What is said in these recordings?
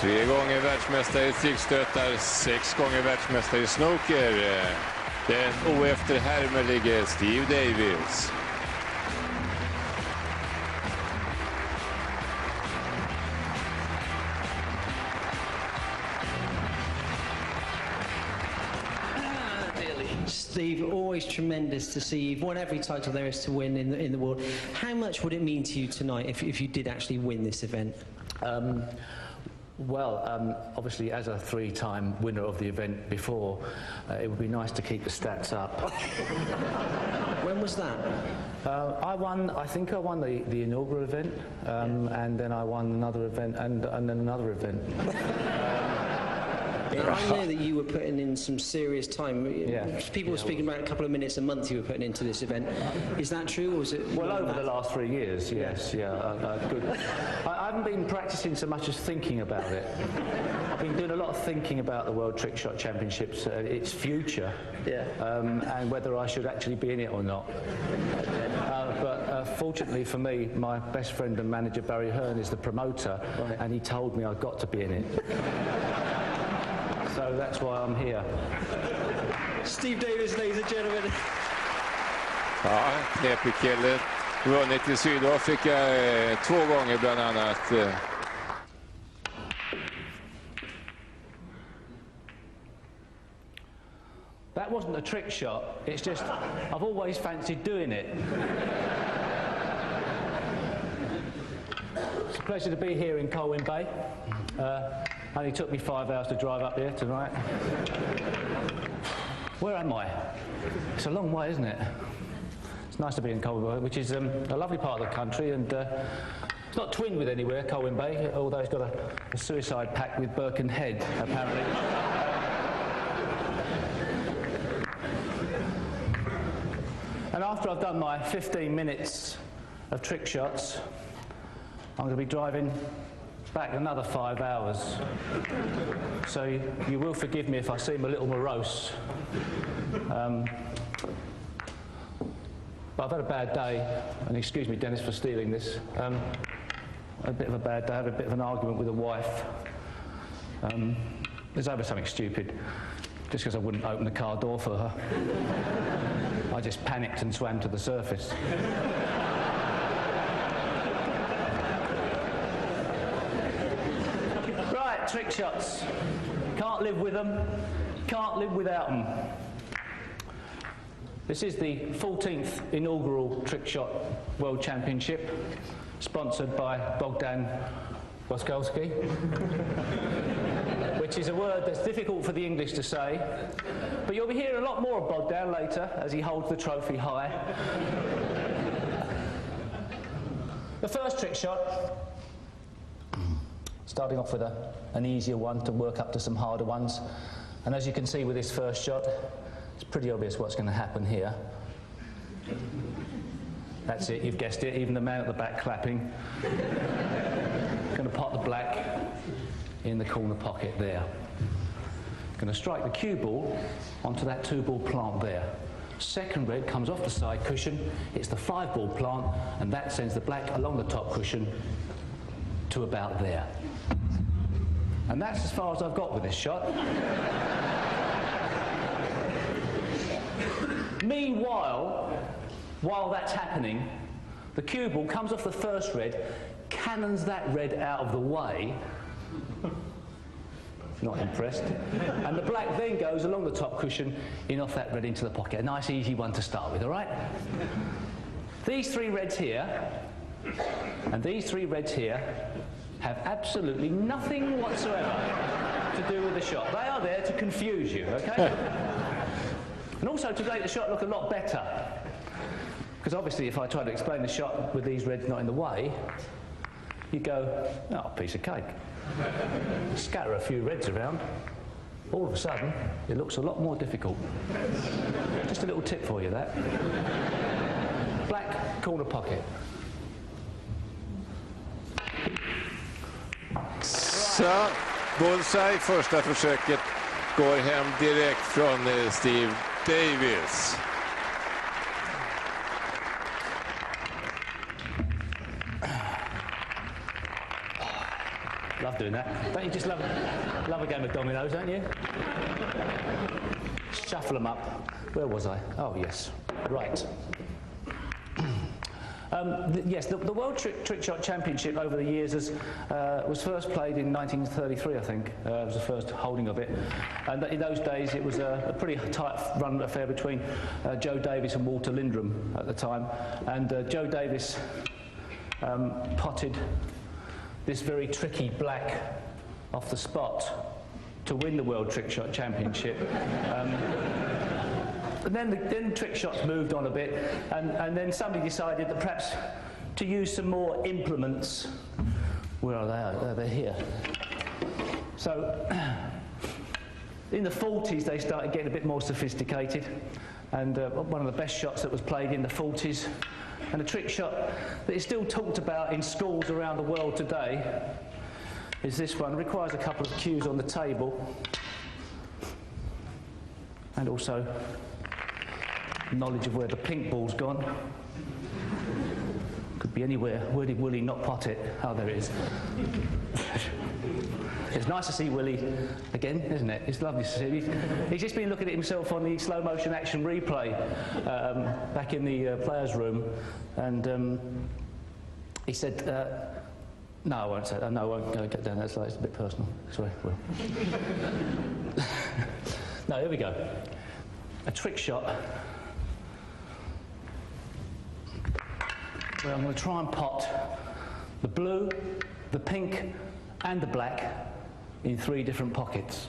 3 gånger världsmästare i trickstötar, 6 gånger världsmästare i snooker. Den oefterhärmelige Steve Davis. Steve, always tremendous to see you. You've won every title there is to win in the world. How much would it mean to you tonight if you did actually win this event? Obviously, as a 3-time winner of the event before, it would be nice to keep the stats up. When was that? I think I won the inaugural event, and then I won another event, and then another event. I know that you were putting in some serious time. Yeah. People were speaking about a couple of minutes a month you were putting into this event. Is that true, or is it? Well, over the last 3 years, yes, good. I haven't been practicing so much as thinking about it. I've been doing a lot of thinking about the World Trick Shot Championships, its future, and whether I should actually be in it or not. But fortunately for me, my best friend and manager Barry Hearn is the promoter, and he told me I've got to be in it. So that's why I'm here. Steve Davis, ladies and gentlemen. Ja, knepig kille. Vunnit i Sydafrika 2 gånger bland annat. That wasn't a trick shot. It's just I've always fancied doing it. It's a pleasure to be here in Colwyn Bay. Only took me 5 hours to drive up here tonight. Where am I? It's a long way, isn't it? It's nice to be in Colwyn Bay, which is a lovely part of the country, and it's not twinned with anywhere, Colwyn Bay, although it's got a suicide pact with Birkenhead, apparently. And after I've done my 15 minutes of trick shots, I'm going to be driving back another 5 hours. So you will forgive me if I seem a little morose. But I've had a bad day, and excuse me, Dennis, for stealing this. A bit of a bad day. I had a bit of an argument with a wife. It was over something stupid, just because I wouldn't open the car door for her. I just panicked and swam to the surface. Trick shots. Can't live with them, can't live without them. This is the 14th inaugural Trick Shot World Championship, sponsored by Bogdan Boskolski, which is a word that's difficult for the English to say, but you'll be hearing a lot more of Bogdan later as he holds the trophy high. The first trick shot, starting off with an easier one to work up to some harder ones. And as you can see with this first shot, it's pretty obvious what's going to happen here. That's it, you've guessed it, even the man at the back clapping. Going to pot the black in the corner pocket there. Going to strike the cue ball onto that 2-ball plant there. Second red comes off the side cushion, hits the 5-ball plant, and that sends the black along the top cushion to about there. And that's as far as I've got with this shot. Meanwhile, while that's happening, the cue ball comes off the first red, cannons that red out of the way. Not impressed. And the black then goes along the top cushion in off that red into the pocket. A nice easy one to start with, all right? These 3 reds here, and these 3 reds here, have absolutely nothing whatsoever to do with the shot. They are there to confuse you, okay? And also to make the shot look a lot better. Because obviously if I try to explain the shot with these reds not in the way, you go, oh, piece of cake. Scatter a few reds around, all of a sudden it looks a lot more difficult. Just a little tip for you, that. Black corner pocket. Så, bullseye, första försöket går hem direkt från Steve Davis. Love love doing that. Don't you just love a game of dominoes, don't you? Shuffle them up. Where was I? Oh, yes. Right. Yes, the World Trick Shot Championship over the years was first played in 1933, I think. It was the first holding of it. And in those days, it was a pretty tight run affair between Joe Davis and Walter Lindrum at the time. And Joe Davis potted this very tricky black off the spot to win the World Trick Shot Championship. And then trick shots moved on a bit, and then somebody decided that perhaps to use some more implements. Where are they? Oh, they're here. So in the 40s, they started getting a bit more sophisticated, and one of the best shots that was played in the 40s, and a trick shot that is still talked about in schools around the world today, is this one. It requires a couple of cues on the table, and also knowledge of where the pink ball's gone. Could be anywhere. Where did Willie not pot it? Oh, there it is. It's nice to see Willie again, isn't it? It's lovely to see him. He's just been looking at himself on the slow motion action replay back in the players' room, and he said, no, I won't say that. No, I won't go get down that slide. It's a bit personal. Sorry, Will. No, here we go. A trick shot where I'm going to try and pot the blue, the pink and the black in 3 different pockets.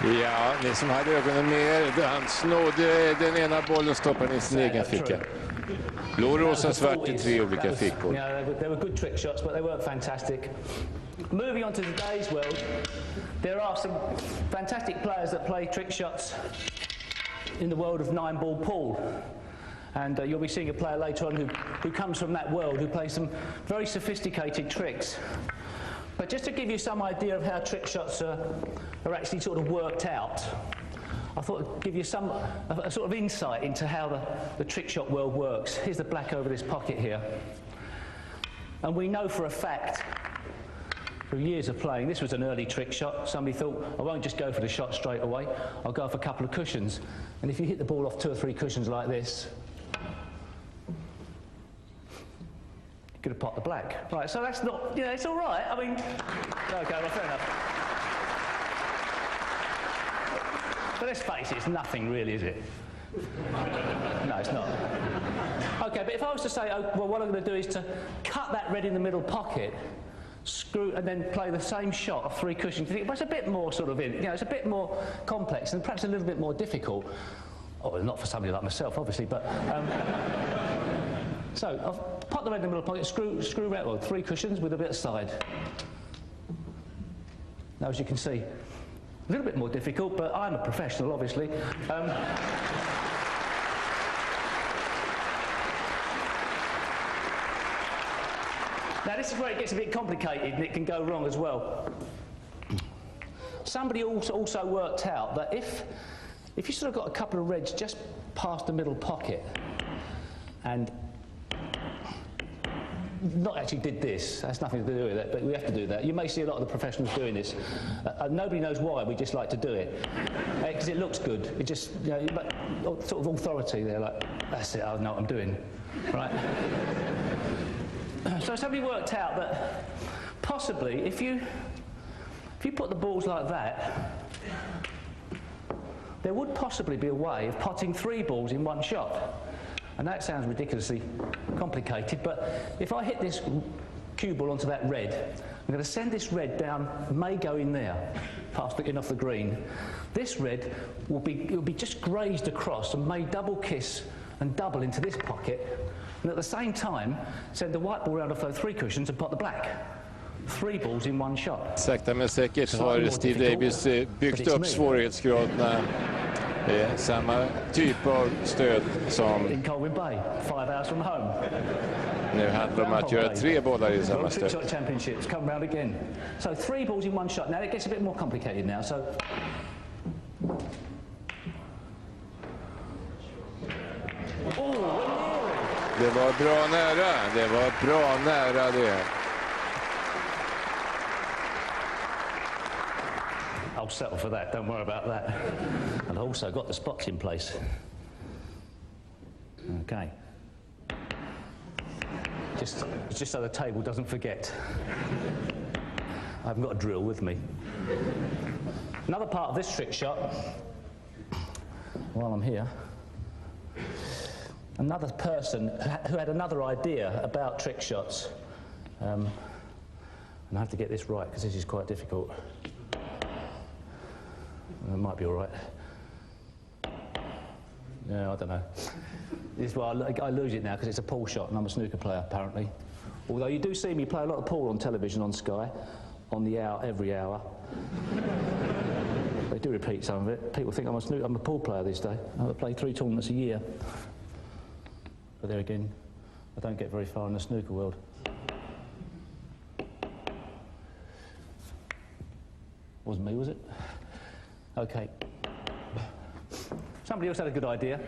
Ja, ni som hade ögonen med er, han snodde den ena bollen och stoppade i sin egen ficka. Blå, rosa, svart i 3 olika fickor. Yeah, they were good trick shots, but they weren't fantastic. Moving on to today's world, there are some fantastic players that play trick shots in the world of 9-ball pool. And you'll be seeing a player later on who comes from that world, who plays some very sophisticated tricks. But just to give you some idea of how trick shots are actually sort of worked out, I thought I'd give you a sort of insight into how the trick shot world works. Here's the black over this pocket here. And we know for a fact, through years of playing, this was an early trick shot. Somebody thought, I won't just go for the shot straight away, I'll go for a couple of cushions. And if you hit the ball off 2 or 3 cushions like this, you're going to pot the black. Right, so that's not, you know, it's all right. I mean, okay, well, fair enough. But let's face it, it's nothing really, is it? No, it's not. Okay, but if I was to say, oh, well, what I'm going to do is to cut that red in the middle pocket, screw, and then play the same shot of 3 cushions, you think, well, it's a bit more sort of, it's a bit more complex and perhaps a little bit more difficult. Oh, not for somebody like myself, obviously, but... so, I've popped the red in the middle pocket, screw red, well, 3 cushions with a bit of side. Now, as you can see, a little bit more difficult, but I'm a professional, obviously. Now, this is where it gets a bit complicated and it can go wrong as well. Somebody also worked out that if you sort of got a couple of reds just past the middle pocket and not actually did this, that's nothing to do with it, but we have to do that. You may see a lot of the professionals doing this. Nobody knows why, we just like to do it. Because it looks good. It just, you know, sort of authority, they're like, that's it, I know what I'm doing. Right? So somebody worked out that possibly if you put the balls like that, there would possibly be a way of potting 3 balls in 1 shot. And that sounds ridiculously complicated, but if I hit this cue ball onto that red, I'm going to send this red down, may go in there, past the, in off the green. This red will be just grazed across and may double kiss and double into this pocket, and at the same time send the white ball round off those 3 cushions and pot the black. 3 balls in 1 shot. Sakta men säkert har Steve Davis byggt upp svårighetsgraderna. Samma typ av stöd som... In Colwyn Bay, 5 hours from home. Nu handlar det om att göra 3 bollar i samma Trick stöt. shot championships come round again. So 3 balls in 1 shot. Now it gets a bit more complicated now. So. Det var bra nära. Det var bra nära det. I'll settle for that, don't worry about that. And I also got the spots in place. Okay. Just so the table doesn't forget. I haven't got a drill with me. Another part of this trick shot, while I'm here, another person who had another idea about trick shots, and I have to get this right because this is quite difficult. It might be all right. No, I don't know. This is why I lose it now because it's a pool shot and I'm a snooker player apparently. Although you do see me play a lot of pool on television on Sky, on the hour, every hour. They do repeat some of it. People think I'm a pool player these days. I play 3 tournaments a year. But there again, I don't get very far in the snooker world. Wasn't me, was it? Okay. Somebody else had a good idea.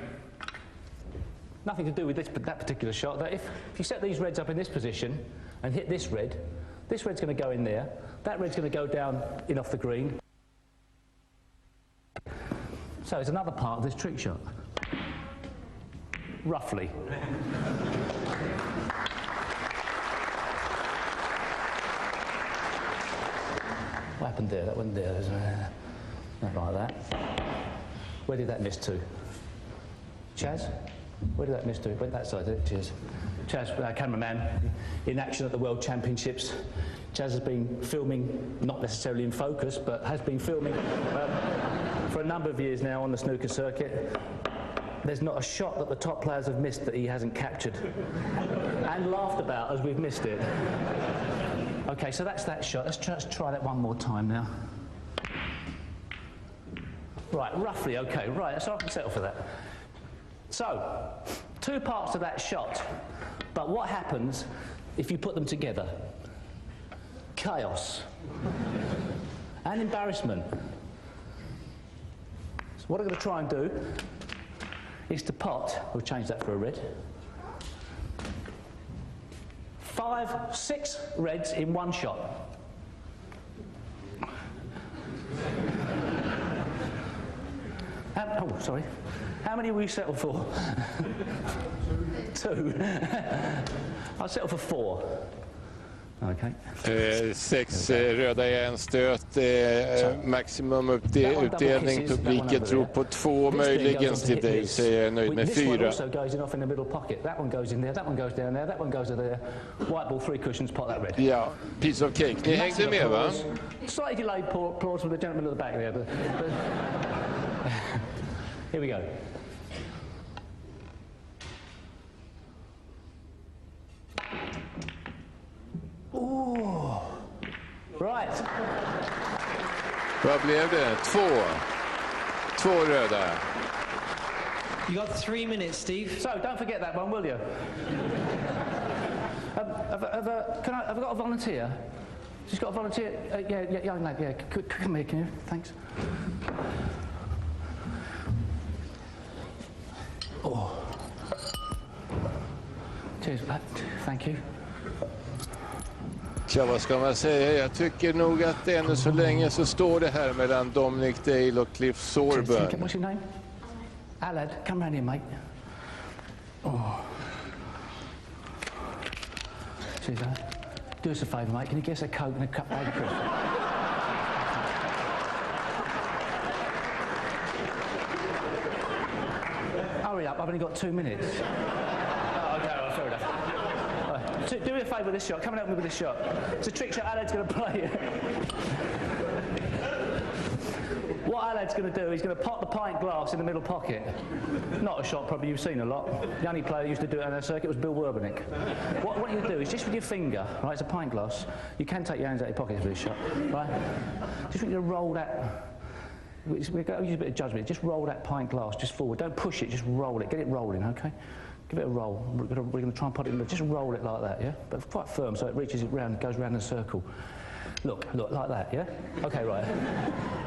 Nothing to do with that particular shot. That if you set these reds up in this position and hit this red's going to go in there, that red's going to go down in off the green. So it's another part of this trick shot. Roughly. What happened there? That went there. Not like that. Where did that miss to? Chaz? Where did that miss to? It went that side, did it? Cheers. Chaz, our cameraman, in action at the World Championships. Chaz has been filming, not necessarily in focus, but has been filming for a number of years now on the snooker circuit. There's not a shot that the top players have missed that he hasn't captured and laughed about as we've missed it. Okay, so that's that shot. Let's try that one more time now. Right, roughly, okay, right, so I can settle for that. So, 2 parts to that shot, but what happens if you put them together? Chaos and embarrassment. So what I'm going to try and do is to pot, we'll change that for a red, 5, 6 reds in 1 shot. Oh, sorry. How many will you settle for? 2. I'll settle for 4. Okay. 6 röda i en stöt, maximum utdelning. Publiken tror på 2, möjligen. Steve Davis är nöjd med 4. This one also goes in off in the middle pocket. That one goes in there, that one goes down there, that one goes there. White ball, 3 cushions, pot that red. Ja, piece of cake. Ni hängde med, va? Slightly delayed applause from the gentleman at the back there. But here we go. Ooh. Right. Vad blev det? 2 röda. You got 3 minutes, Steve. So don't forget that one, will you? Have I got a volunteer? She's got a volunteer. Yeah, young lad. Yeah, come here, can you? Thanks. Oh. Cheers, thank you. Ja, vad ska man säga? Jag tycker nog att ännu så länge så står det här mellan Dominic Dale och Cliff Sorburn. What's your name? Alad, come round here, mate. Oh. Cheers, Alad. Do us a favour, mate. Can you get us a Coke and a cup of crisp? Hurry up, I've only got 2 minutes. Oh, okay, well, fair enough. Do me a favour with this shot. Come and help me with this shot. It's a trick shot Alad's going to play. What Alad's going to do, he's going to pop the pint glass in the middle pocket. Not a shot probably you've seen a lot. The only player who used to do it on our circuit was Bill Werbenick. What you do is just with your finger, right, it's a pint glass. You can take your hands out of your pockets for this shot, right? Just want you to roll that. We'll use a bit of judgment. Just roll that pint glass just forward. Don't push it, just roll it. Get it rolling, okay? Give it a roll. We're going to try and put it in, just roll it like that, yeah? But quite firm, so it reaches it round, goes round in a circle. Look, like that, yeah? Okay, right.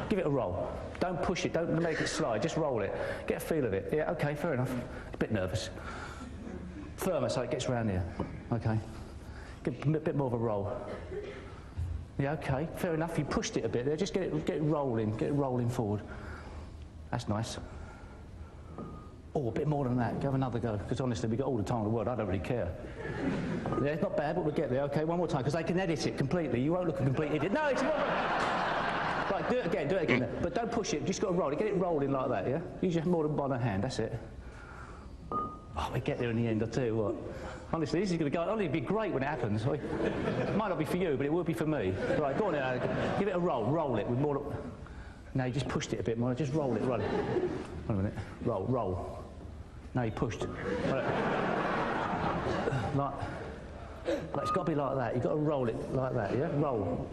Give it a roll. Don't push it, don't make it slide, just roll it. Get a feel of it. Yeah, okay, fair enough. A bit nervous. Firmer so it gets round here. Okay. Get a bit more of a roll. Yeah, okay, fair enough. You pushed it a bit there. Just get it rolling forward. That's nice. Oh, a bit more than that. Have another go. Because honestly, we've got all the time in the world. I don't really care. Yeah, it's not bad, but we'll get there. Okay, one more time, because I can edit it completely. You won't look a complete idiot. No, it's not. Right, do it again. But don't push it. Just got to roll it. Get it rolling like that, yeah? Use your more than one hand. That's it. Oh, we get there in the end, I'll tell you what. Honestly, this is going to go. It'll be great when it happens. It might not be for you, but it will be for me. Right, go on now. Give it a roll. Roll it with more. No, you just pushed it a bit more. Just roll it. Wait a minute. Roll. No, you pushed. Right. Like, it's got to be like that. You've got to roll it like that, yeah? Roll.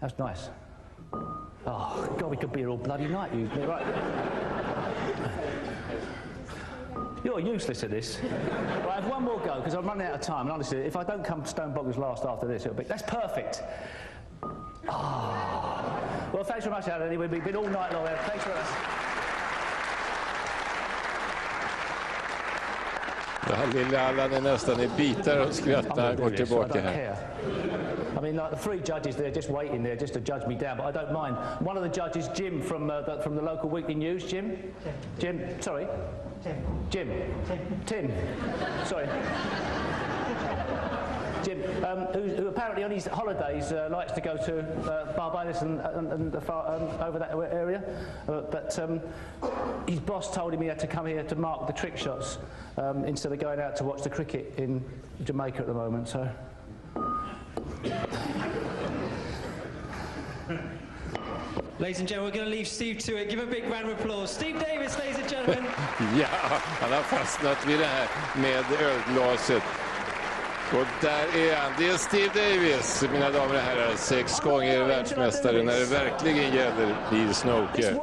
That's nice. Oh, God, we could be here all bloody night, you. Right. You're useless at this. Right, I have one more go, because I'm running out of time, and honestly, if I don't come stone boggers last after this, it'll be... That's perfect! Oh. Well, thanks very much, Alan. We've been all night long. Thanks very much. Det här lilla Allan är nästan i bitar och skrattar, går tillbaka här. I mean, like the three judges, they're just waiting there just to judge me down, but I don't mind. One of the judges, Jim, from the local weekly news. Jim? Sorry? Tim. Sorry. Jim, who apparently on his holidays likes to go to Barbados and over that area, but his boss told him he had to come here to mark the trick shots instead of going out to watch the cricket in Jamaica at the moment. So. Ladies and gentlemen, we're going to leave Steve to it. Give a big round of applause. Steve Davis, ladies and gentlemen. Ja, han har fastnat vid det här med ölglaset. Och där är han. Det är Steve Davis, mina damer och herrar. 6 gånger världsmästare när det verkligen gäller i snooker.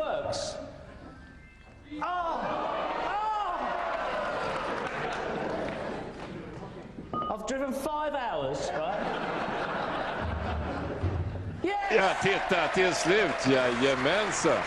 I've driven 5 hours, right? Ja, titta till slut. Jajamensan.